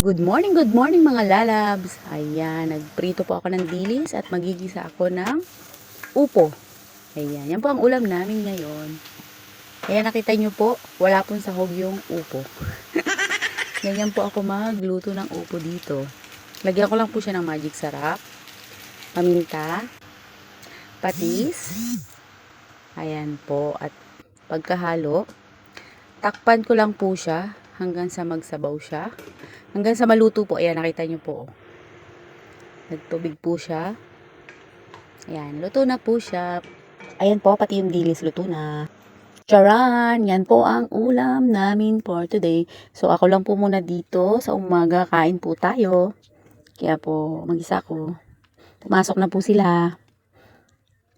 Good morning mga lalabs. Ayan, nagprito po ako ng dilis at magigisa ako ng upo. Ayan, yan po ang ulam namin ngayon. Ayan, nakita nyo po, wala pong sahog yung upo. Ganyan po ako magluto ng upo dito. Lagyan ko lang po siya ng magic sarap, paminta, patis. Ayan po, at pagkahalo, takpan ko lang po siya hanggang sa magsabaw siya. Hanggang sa maluto po. Ayan, nakita nyo po. Nagtubig po siya. Ayan, luto na po siya. Ayan po, pati yung dilis luto na. Charan! Yan po ang ulam namin for today. So, ako lang po muna dito. Sa umaga, kain po tayo. Kaya po, mag-isa ko. Pumasok na po sila.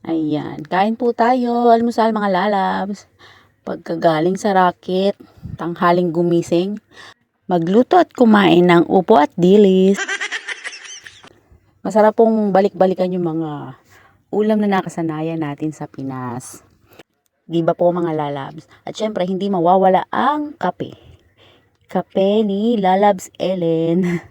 Ayan, kain po tayo. Almusal mga lalabs. Pagkagaling sa racket, tanghaling gumising, magluto at kumain ng upo at dilis. Masarap pong balik-balikan yung mga ulam na nakasanayan natin sa Pinas. Di ba po mga lalabs? At syempre, hindi mawawala ang kape. Kape ni Lalabs Ellen.